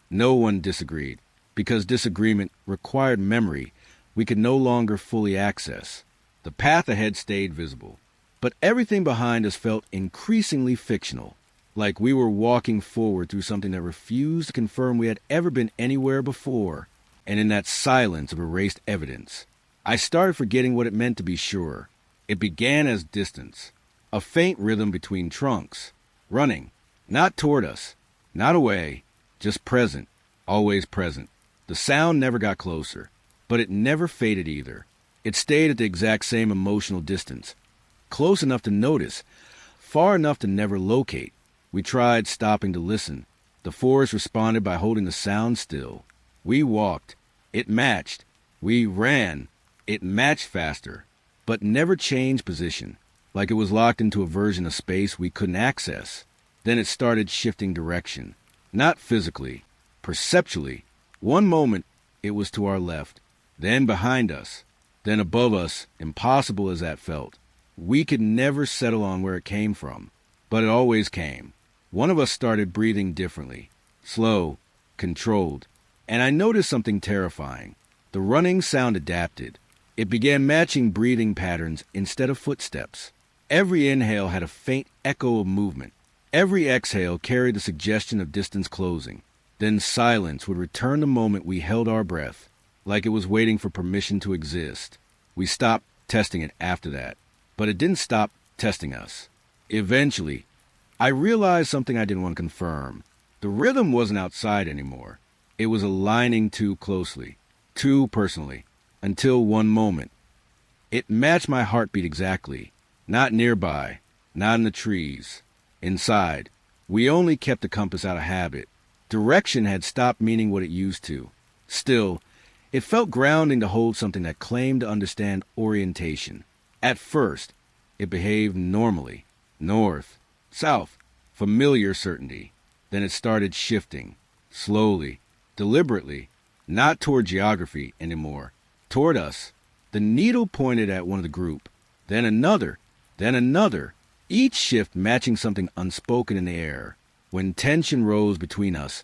No one disagreed, because disagreement required memory we could no longer fully access. The path ahead stayed visible, but everything behind us felt increasingly fictional, like we were walking forward through something that refused to confirm we had ever been anywhere before. And in that silence of erased evidence, I started forgetting what it meant to be sure. It began as distance, a faint rhythm between trunks, running, not toward us, not away, just present, always present. The sound never got closer, but it never faded either. It stayed at the exact same emotional distance, close enough to notice, far enough to never locate. We tried stopping to listen. The forest responded by holding the sound still. We walked. It matched. We ran. It matched faster, but never changed position, like it was locked into a version of space we couldn't access. Then it started shifting direction, not physically, perceptually. One moment, it was to our left, then behind us, then above us, impossible as that felt. We could never settle on where it came from, but it always came. One of us started breathing differently, slow, controlled, and I noticed something terrifying. The running sound adapted. It began matching breathing patterns instead of footsteps. Every inhale had a faint echo of movement. Every exhale carried the suggestion of distance closing. Then silence would return the moment we held our breath, like it was waiting for permission to exist. We stopped testing it after that, but it didn't stop testing us. Eventually, I realized something I didn't want to confirm. The rhythm wasn't outside anymore. It was aligning too closely, too personally, until one moment. It matched my heartbeat exactly. Not nearby, not in the trees. Inside. We only kept the compass out of habit. Direction had stopped meaning what it used to. Still, it felt grounding to hold something that claimed to understand orientation. At first, it behaved normally. North, south, familiar certainty. Then it started shifting, slowly, deliberately, not toward geography anymore, toward us. The needle pointed at one of the group, then another, each shift matching something unspoken in the air. When tension rose between us,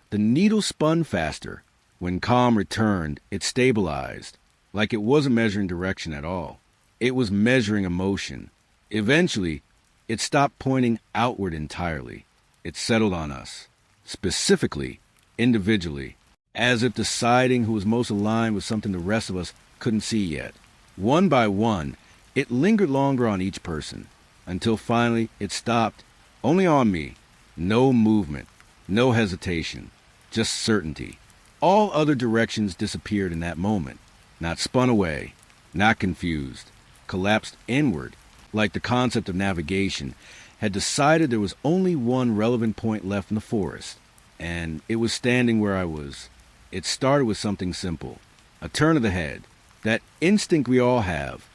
the needle spun faster. When calm returned, it stabilized, like it wasn't measuring direction at all. It was measuring emotion. Eventually, it stopped pointing outward entirely. It settled on us, specifically, individually, as if deciding who was most aligned with something the rest of us couldn't see yet. One by one, it lingered longer on each person, until finally it stopped, only on me. No movement, no hesitation, just certainty. All other directions disappeared in that moment, not spun away, not confused, collapsed inward, like the concept of navigation had decided there was only one relevant point left in the forest, and it was standing where I was. It started with something simple, a turn of the head, that instinct we all have,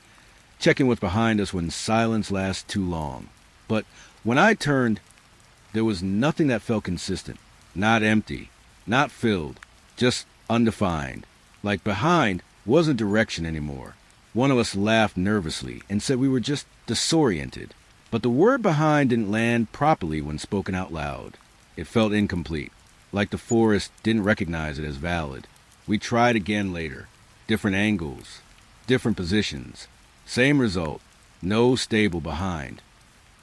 checking what's behind us when silence lasts too long. But when I turned, there was nothing that felt consistent, not empty, not filled, just undefined. Like behind wasn't direction anymore. One of us laughed nervously and said we were just disoriented. But the word behind didn't land properly when spoken out loud. It felt incomplete, like the forest didn't recognize it as valid. We tried again later. Different angles, different positions. Same result, no stable behind.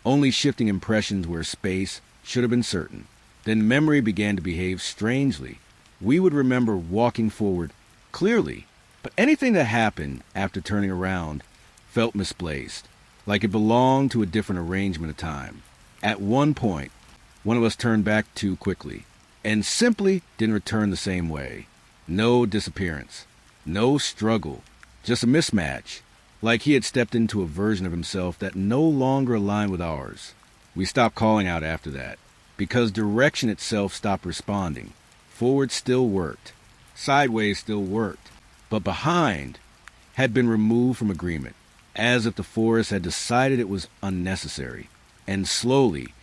Only shifting impressions where space should have been certain. Then memory began to behave strangely. We would remember walking forward clearly, but anything that happened after turning around felt misplaced, like it belonged to a different arrangement of time. At one point, one of us turned back too quickly, and simply didn't return the same way. No disappearance, no struggle, just a mismatch, like he had stepped into a version of himself that no longer aligned with ours. We stopped calling out after that, because direction itself stopped responding. Forward still worked, sideways still worked, but behind had been removed from agreement, as if the forest had decided it was unnecessary. And slowly,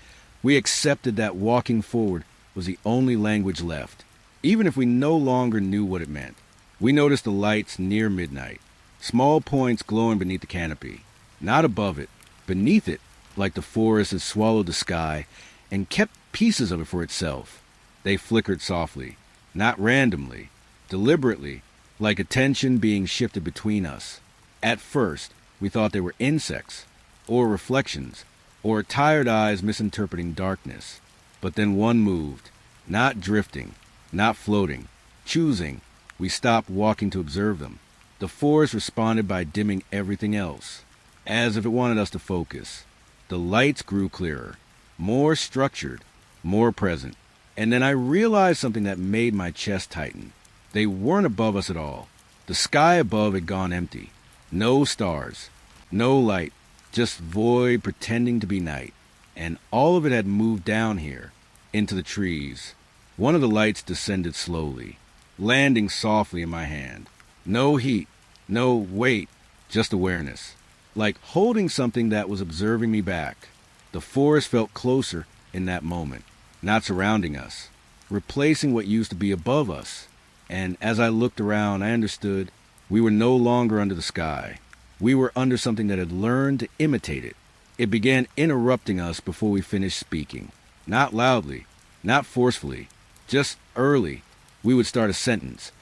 we accepted that walking forward was the only language left, even if we no longer knew what it meant. We noticed the lights near midnight, small points glowing beneath the canopy, not above it, beneath it, like the forest had swallowed the sky and kept pieces of it for itself. They flickered softly, not randomly, deliberately, like attention being shifted between us. At first, we thought they were insects, or reflections, or tired eyes misinterpreting darkness. But then one moved, not drifting, not floating, choosing. We stopped walking to observe them. The forest responded by dimming everything else, as if it wanted us to focus. The lights grew clearer, more structured, more present. And then I realized something that made my chest tighten. They weren't above us at all. The sky above had gone empty. No stars, no light, just void pretending to be night. And all of it had moved down here, into the trees. One of the lights descended slowly, landing softly in my hand. No heat, no weight, just awareness. Like holding something that was observing me back. The forest felt closer in that moment, not surrounding us, replacing what used to be above us. And as I looked around, I understood we were no longer under the sky. We were under something that had learned to imitate it. It began interrupting us before we finished speaking. Not loudly, not forcefully, just early. We would start a sentence,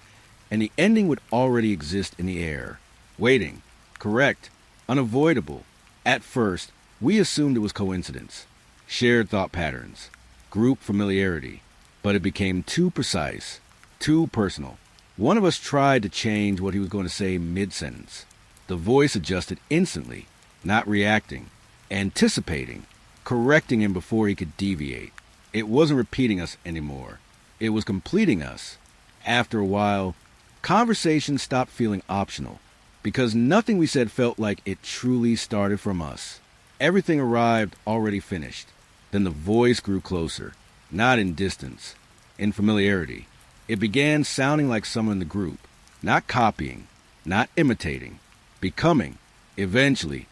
and the ending would already exist in the air. Waiting. Correct. Unavoidable. At first, we assumed it was coincidence. Shared thought patterns. Group familiarity. But it became too precise. Too personal. One of us tried to change what he was going to say mid-sentence. The voice adjusted instantly, not reacting, anticipating, correcting him before he could deviate. It wasn't repeating us anymore. It was completing us. After a while, conversation stopped feeling optional, because nothing we said felt like it truly started from us. Everything arrived already finished. Then the voice grew closer, not in distance, in familiarity. It began sounding like someone in the group, not copying, not imitating, becoming. Eventually,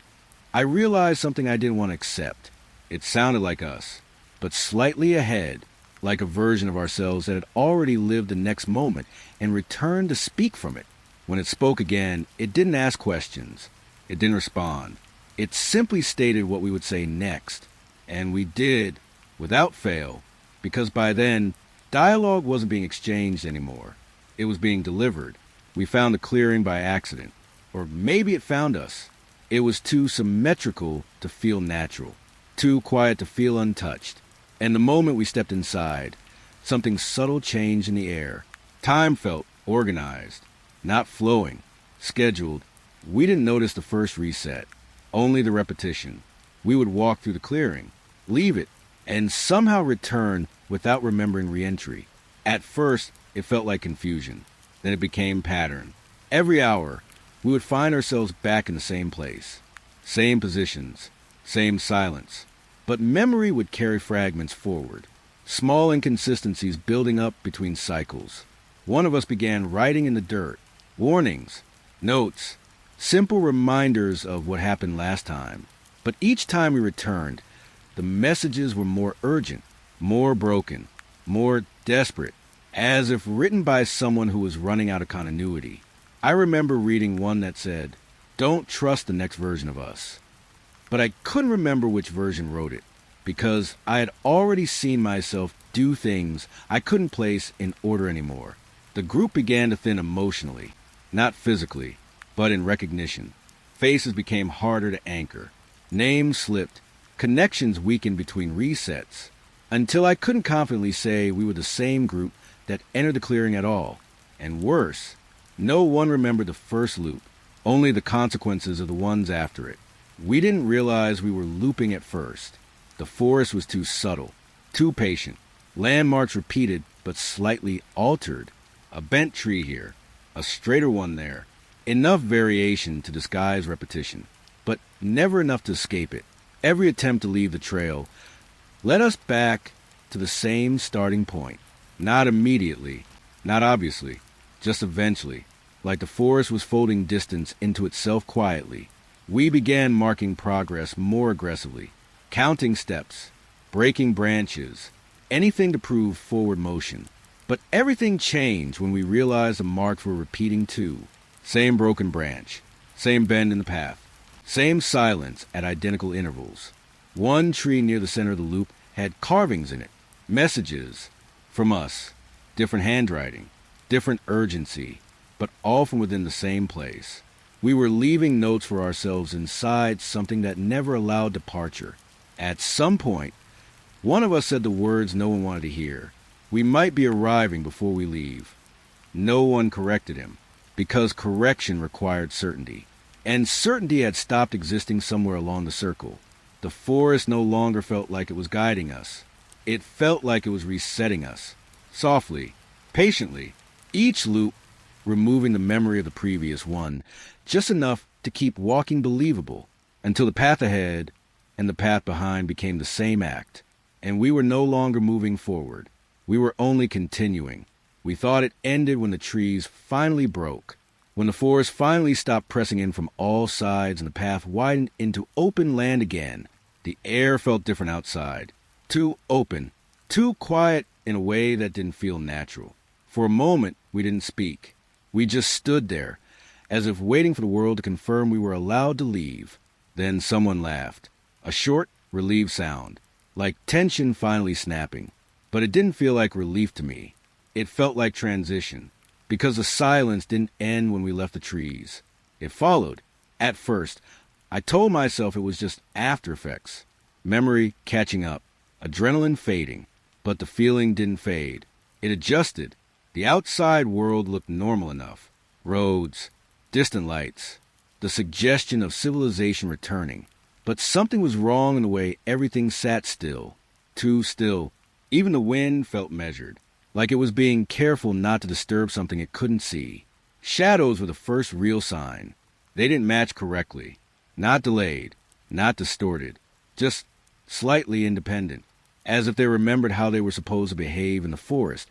I realized something I didn't want to accept. It sounded like us, but slightly ahead, like a version of ourselves that had already lived the next moment and returned to speak from it. When it spoke again, it didn't ask questions. It didn't respond. It simply stated what we would say next. And we did, without fail, because by then, dialogue wasn't being exchanged anymore. It was being delivered. We found the clearing by accident. Or maybe it found us. It was too symmetrical to feel natural, too quiet to feel untouched. And the moment we stepped inside, something subtle changed in the air. Time felt organized, not flowing, scheduled. We didn't notice the first reset, only the repetition. We would walk through the clearing, leave it, and somehow return without remembering re-entry. At first, it felt like confusion. Then it became pattern. Every hour, we would find ourselves back in the same place, same positions, same silence. But memory would carry fragments forward, small inconsistencies building up between cycles. One of us began writing in the dirt, warnings, notes, simple reminders of what happened last time. But each time we returned, the messages were more urgent, more broken, more desperate, as if written by someone who was running out of continuity. I remember reading one that said, "Don't trust the next version of us." But I couldn't remember which version wrote it, because I had already seen myself do things I couldn't place in order anymore. The group began to thin emotionally, not physically, but in recognition. Faces became harder to anchor. Names slipped. Connections weakened between resets, until I couldn't confidently say we were the same group that entered the clearing at all. And worse, no one remembered the first loop, only the consequences of the ones after it. We didn't realize we were looping at first. The forest was too subtle, too patient. Landmarks repeated, but slightly altered. A bent tree here, a straighter one there. Enough variation to disguise repetition, but never enough to escape it. Every attempt to leave the trail led us back to the same starting point. Not immediately, not obviously, just eventually. Like the forest was folding distance into itself quietly, we began marking progress more aggressively, counting steps, breaking branches, anything to prove forward motion. But everything changed when we realized the marks were repeating too. Same broken branch, same bend in the path, same silence at identical intervals. One tree near the center of the loop had carvings in it, messages from us, different handwriting, different urgency, but all from within the same place. We were leaving notes for ourselves inside something that never allowed departure. At some point, one of us said the words no one wanted to hear. We might be arriving before we leave. No one corrected him, because correction required certainty. And certainty had stopped existing somewhere along the circle. The forest no longer felt like it was guiding us. It felt like it was resetting us. Softly, patiently, each loop removing the memory of the previous one, just enough to keep walking believable, until the path ahead and the path behind became the same act, and we were no longer moving forward. We were only continuing. We thought it ended when the trees finally broke, When the forest finally stopped pressing in from all sides and the path widened into open land again, the air felt different outside. Too open, too quiet in a way that didn't feel natural. For a moment, we didn't speak. We just stood there, as if waiting for the world to confirm we were allowed to leave. Then someone laughed. A short, relieved sound, like tension finally snapping. But it didn't feel like relief to me. It felt like transition, because the silence didn't end when we left the trees. It followed. At first, I told myself it was just after effects, memory catching up, adrenaline fading, but the feeling didn't fade. It adjusted. The outside world looked normal enough. Roads, distant lights, the suggestion of civilization returning. But something was wrong in the way everything sat still, too still. Even the wind felt measured, like it was being careful not to disturb something it couldn't see. Shadows were the first real sign. They didn't match correctly. Not delayed, not distorted, just slightly independent, as if they remembered how they were supposed to behave in the forest,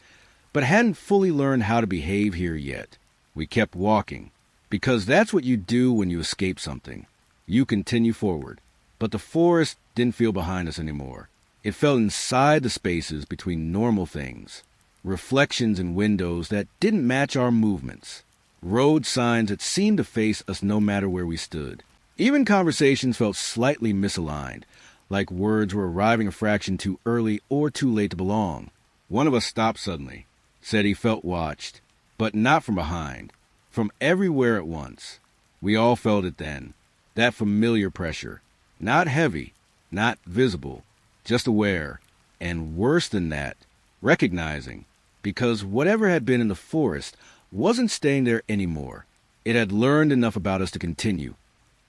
but hadn't fully learned how to behave here yet. We kept walking, because that's what you do when you escape something. You continue forward. But the forest didn't feel behind us anymore. It felt inside the spaces between normal things. Reflections in windows that didn't match our movements. Road signs that seemed to face us no matter where we stood. Even conversations felt slightly misaligned, like words were arriving a fraction too early or too late to belong. One of us stopped suddenly, said he felt watched, but not from behind, from everywhere at once. We all felt it then, that familiar pressure. Not heavy, not visible, just aware, and worse than that, recognizing, because whatever had been in the forest wasn't staying there anymore. It had learned enough about us to continue,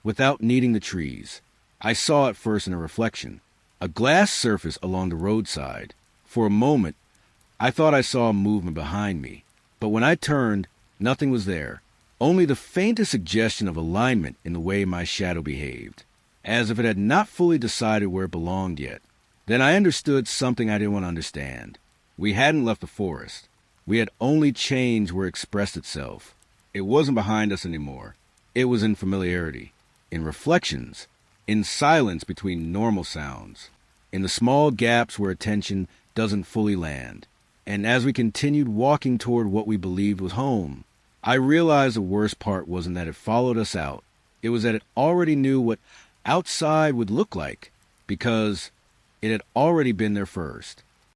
without needing the trees. I saw it first in a reflection, a glass surface along the roadside. For a moment, I thought I saw a movement behind me, but when I turned, nothing was there, only the faintest suggestion of alignment in the way my shadow behaved, as if it had not fully decided where it belonged yet. Then I understood something I didn't want to understand. We hadn't left the forest. We had only changed where it expressed itself. It wasn't behind us anymore. It was in familiarity, in reflections, in silence between normal sounds, in the small gaps where attention doesn't fully land. And as we continued walking toward what we believed was home, I realized the worst part wasn't that it followed us out. It was that it already knew what outside would look like, because it had already been there first.